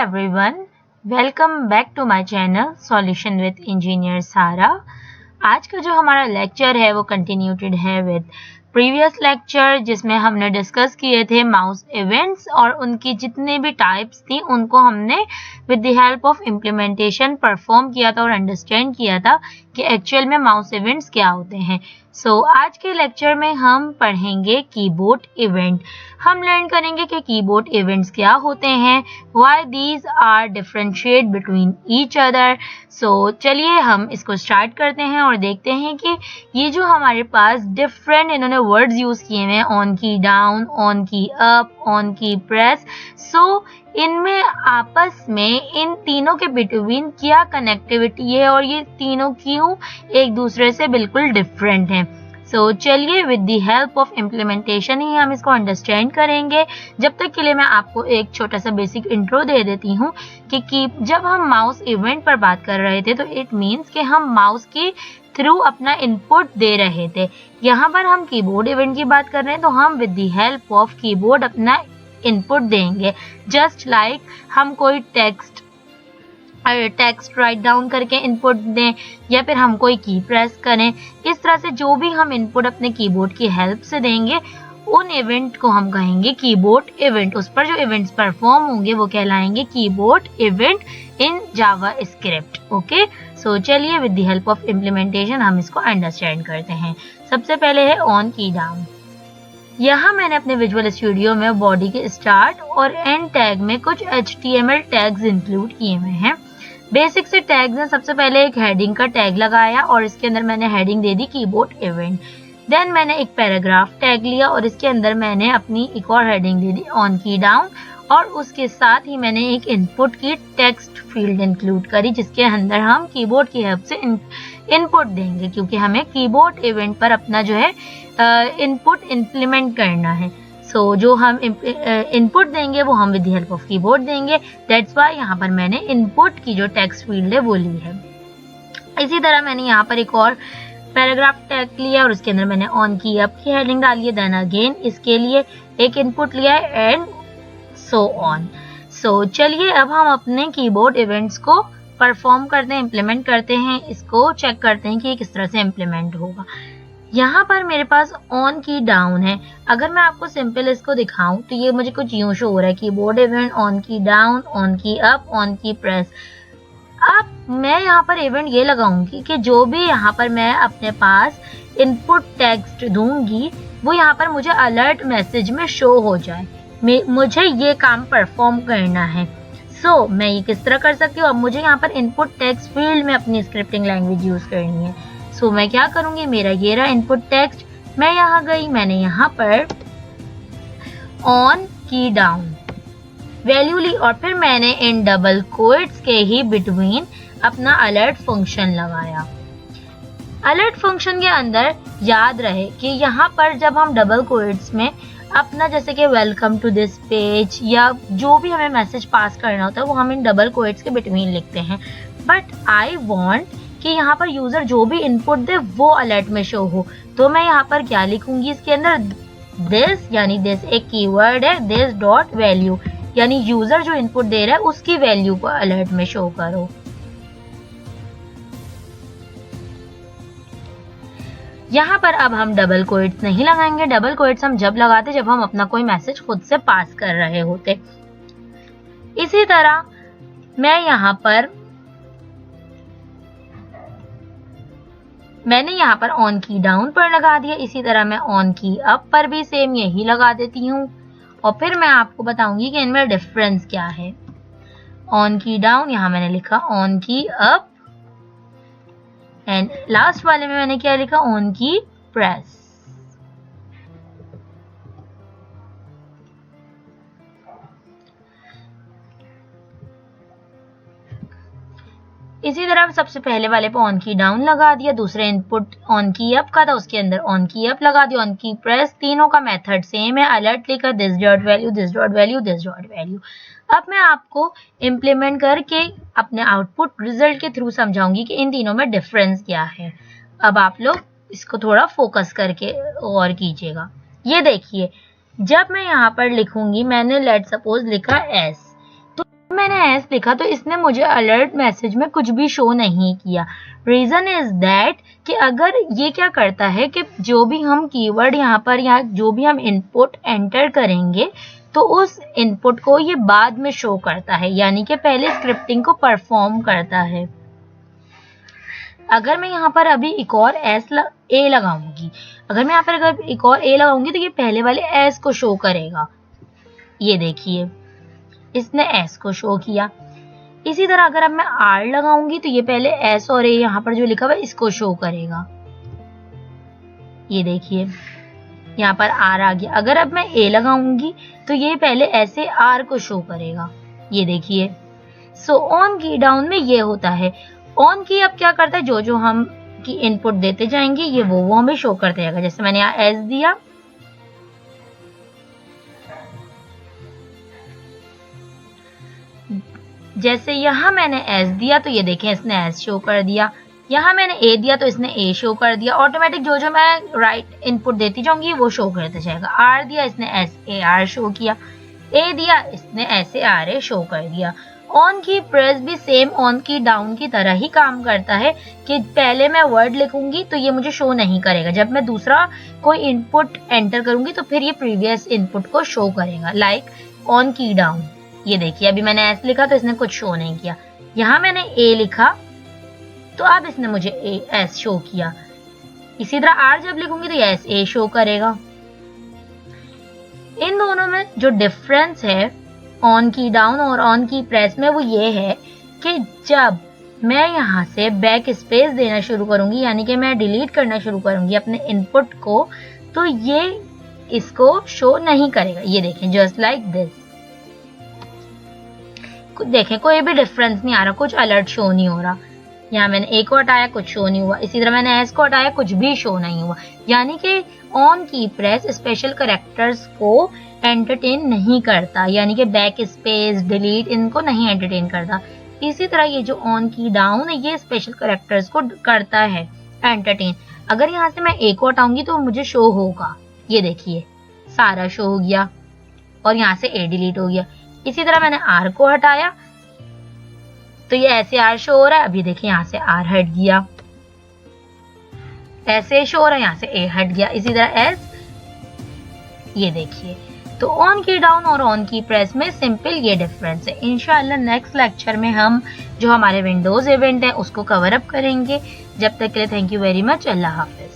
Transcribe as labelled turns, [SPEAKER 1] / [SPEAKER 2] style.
[SPEAKER 1] everyone, welcome back to my channel Solution with Engineer Sara। आज का जो हमारा लेक्चर है वो कंटिन्यूटेड है विद प्रीवियस लेक्चर, जिसमें हमने डिस्कस किए थे माउस इवेंट्स और उनकी जितने भी टाइप्स थी उनको हमने with the help of implementation perform किया था और अंडरस्टैंड किया था कि एक्चुअल में माउस इवेंट्स क्या होते हैं। आज के लेक्चर में हम पढ़ेंगे कीबोर्ड इवेंट। हम लर्न करेंगे कि कीबोर्ड इवेंट्स क्या होते हैं, why these are differentiate between each other. चलिए हम इसको स्टार्ट करते हैं और देखते हैं कि ये जो हमारे पास डिफरेंट इन्होंने वर्ड्स यूज किए हैं, ऑन की डाउन, ऑन की अप, ऑन की प्रेस, इनमें आपस में इन तीनों के बिटवीन क्या कनेक्टिविटी है और ये तीनों क्यों एक दूसरे से बिल्कुल डिफरेंट हैं। चलिए with the help of implementation ही हम इसको अंडरस्टैंड करेंगे। जब तक के लिए मैं आपको एक छोटा सा बेसिक इंट्रो दे देती हूँ कि जब हम माउस इवेंट पर बात कर रहे थे तो इट मीन्स कि हम माउस के थ्रू अपना इनपुट दे रहे थे। यहाँ पर हम कीबोर्ड इवेंट की बात कर रहे हैं तो हम with the help of keyboard अपना इनपुट देंगे। जस्ट लाइक हम कोई टेक्स्ट राइट डाउन करके इनपुट दें या फिर हम कोई की प्रेस करें, इस तरह से जो भी हम इनपुट अपने कीबोर्ड की हेल्प से देंगे उन इवेंट को हम कहेंगे कीबोर्ड इवेंट। उस पर जो इवेंट्स परफॉर्म होंगे वो कहलाएंगे keyboard event in JavaScript. Okay, चलिए with the help of implementation हम इसको अंडरस्टैंड करते हैं। सबसे पहले है ऑन की डाउन। यहाँ मैंने अपने विजुअल स्टूडियो में बॉडी के स्टार्ट और एंड टैग में कुछ HTML टैग्स इंक्लूड किए हुए हैं। बेसिक से टैग्स हैं। सबसे पहले एक हेडिंग का टैग लगाया और इसके अंदर मैंने हेडिंग दे दी कीबोर्ड इवेंट। देन मैंने एक पैराग्राफ टैग लिया और इसके अंदर मैंने अपनी एक और हेडिंग दे दी ऑन की डाउन, और उसके साथ ही मैंने एक इनपुट की टेक्स्ट फील्ड इंक्लूड करी जिसके अंदर हम कीबोर्ड की हेल्प से इनपुट देंगे, क्योंकि हमें कीबोर्ड इवेंट पर अपना जो है इनपुट इम्प्लीमेंट करना है। जो हम इनपुट देंगे वो हम with the help of keyboard देंगे। दैट्स व्हाई यहाँ पर मैंने इनपुट की जो टेक्स्ट फील्ड है वो ली है। इसी तरह मैंने यहाँ पर एक और पैराग्राफ टैग लिया और उसके अंदर मैंने ऑन की अप की हेडिंग डाली है। देन अगेन इसके लिए एक इनपुट लिया है एंड सो ऑन। चलिए अब हम अपने कीबोर्ड इवेंट्स को परफॉर्म करते हैं, इम्प्लीमेंट करते हैं, इसको चेक करते हैं कि ये किस तरह से इम्प्लीमेंट होगा। यहाँ पर मेरे पास ऑन की डाउन है। अगर मैं आपको सिंपल इसको दिखाऊं तो ये मुझे कुछ यूं शो हो रहा है, कीबोर्ड इवेंट, ऑन की डाउन, ऑन की अप, ऑन की प्रेस। अब मैं यहाँ पर इवेंट ये लगाऊंगी कि जो भी यहाँ पर मैं अपने पास इनपुट टेक्स्ट दूंगी वो यहाँ पर मुझे अलर्ट मैसेज में शो हो जाए। मुझे ये काम परफॉर्म करना है। मैं ये किस तरह कर सकती हूँ? अब मुझे यहाँ पर इनपुट टेक्स्ट फील्ड में अपनी स्क्रिप्टिंग लैंग्वेज यूज करनी है। मैं क्या करूंगी, मेरा ये रहा इनपुट टेक्स्ट, मैं यहाँ गई, मैंने यहाँ पर ऑन की डाउन वैल्यू ली और फिर मैंने इन डबल कोट्स के ही बिटवीन अपना अलर्ट फंक्शन लगाया। अलर्ट फंक्शन के अंदर याद रहे कि यहाँ पर जब हम डबल कोट्स में अपना जैसे कि वेलकम टू दिस पेज या जो भी हमें मैसेज पास करना होता है वो हम इन डबल कोट्स के बिटवीन लिखते हैं। बट आई वांट कि यहाँ पर यूजर जो भी इनपुट दे वो अलर्ट में शो हो, तो मैं यहाँ पर क्या लिखूंगी इसके अंदर, दिस, यानी दिस एक कीवर्ड है, दिस डॉट वैल्यू, यानी यूजर जो इनपुट दे रहा है उसकी वैल्यू को अलर्ट में शो करो। यहाँ पर अब हम डबल कोट्स नहीं लगाएंगे। डबल कोट्स हम जब लगाते जब हम अपना कोई मैसेज खुद से पास कर रहे होते। इसी तरह मैंने यहाँ पर ऑन की डाउन पर लगा दिया। इसी तरह मैं ऑन की अप पर भी सेम यही लगा देती हूँ और फिर मैं आपको बताऊंगी कि इनमें डिफरेंस क्या है। ऑन की डाउन, यहाँ मैंने लिखा ऑन की अप, एंड लास्ट वाले में मैंने क्या लिखा, ऑन की प्रेस। इसी तरह सबसे पहले वाले पे ऑन की डाउन लगा दिया, दूसरे इनपुट ऑन की अप का था उसके अंदर ऑन की अप लगा दिया, ऑन की प्रेस। तीनों का मेथड सेम है। अलर्ट लिखा, this dot value, this dot value, this dot value. अब मैं आपको इम्प्लीमेंट करके अपने आउटपुट रिजल्ट के थ्रू समझाऊंगी कि इन तीनों में डिफरेंस क्या है। अब आप लोग इसको थोड़ा फोकस करके और कीजिएगा। ये देखिए, जब मैं यहाँ पर लिखूंगी, मैंने लेट सपोज लिखा एस, मैंने एस लिखा तो इसने मुझे अलर्ट मैसेज में कुछ भी शो नहीं किया। रीजन इज दैट कि अगर ये क्या करता है कि जो भी हम कीवर्ड यहाँ पर या जो भी हम इनपुट एंटर करेंगे तो उस इनपुट को ये बाद में शो करता है, यानी कि पहले स्क्रिप्टिंग को परफॉर्म करता है। अगर मैं यहाँ पर अभी एक और ए लगाऊंगी, अगर मैं यहाँ पर अगर एक और ए लगाऊंगी तो ये पहले वाले एस को शो करेगा। ये देखिए इसने एस को शो किया। इसी तरह अगर अब मैं आर लगाऊंगी तो ये पहले एस और ए यहाँ पर जो लिखा हुआ है इसको शो करेगा। ये देखिए यहाँ पर आर आ गया। अगर अब मैं ए लगाऊंगी तो ये पहले ऐसे आर को शो करेगा। ये देखिए सो ऑन की डाउन में ये होता है। ऑन की अब क्या करता है, जो जो हम की इनपुट देते जाएंगे ये वो हमें शो करते जाएगा। जैसे मैंने यहाँ एस दिया, जैसे यहाँ मैंने एस दिया तो ये देखें इसने एस शो कर दिया। यहाँ मैंने ए दिया तो इसने ए शो कर दिया। ऑटोमेटिक जो जो मैं राइट इनपुट देती जाऊंगी वो शो करते जाएगा। आर दिया इसने एस ए आर शो किया। ए दिया इसने ऐसे आर ए शो कर दिया। ऑन की प्रेस भी सेम ऑन की डाउन की तरह ही काम करता है कि पहले मैं वर्ड लिखूंगी तो ये मुझे शो नहीं करेगा। जब मैं दूसरा कोई इनपुट एंटर करूंगी तो फिर ये प्रीवियस इनपुट को शो करेगा। लाइक ऑन की डाउन, ये देखिए अभी मैंने एस लिखा तो इसने कुछ शो नहीं किया। यहाँ मैंने ए लिखा तो अब इसने मुझे एस शो किया। इसी तरह आर जब लिखूंगी तो एस ए शो करेगा। इन दोनों में जो डिफरेंस है ऑन की डाउन और ऑन की प्रेस में वो ये है कि जब मैं यहाँ से बैक स्पेस देना शुरू करूंगी, यानी कि मैं डिलीट करना शुरू करूंगी अपने इनपुट को, तो ये इसको शो नहीं करेगा। ये देखें जस्ट लाइक दिस, देखें कोई भी डिफरेंस नहीं आ रहा, कुछ अलर्ट शो नहीं हो रहा। यहाँ मैंने ए को हटाया कुछ शो नहीं हुआ, इसी तरह मैंने एस को हटाया कुछ भी शो नहीं हुआ। यानी कि ऑन की प्रेस स्पेशल कैरेक्टर्स को एंटरटेन नहीं करता, यानी कि बैक स्पेस डिलीट इनको नहीं एंटरटेन करता। इसी तरह ये जो ऑन की डाउन है ये स्पेशल कैरेक्टर्स को करता है एंटरटेन। अगर यहाँ से मैं ए को हटाऊंगी तो मुझे शो होगा। ये देखिए सारा शो हो गया और यहाँ से ए डिलीट हो गया। इसी तरह मैंने आर को हटाया तो ये ऐसे आर शो हो रहा है। अभी देखिए यहाँ से आर हट गया, ऐसे शो हो रहा है, यहाँ से ए हट गया। इसी तरह एस, ये देखिए। तो ऑन की डाउन और ऑन की प्रेस में सिंपल ये डिफरेंस है। इंशाल्लाह नेक्स्ट लेक्चर में हम जो हमारे विंडोज इवेंट है उसको कवर अप करेंगे। जब तक के लिए thank you very much. Allah Hafiz.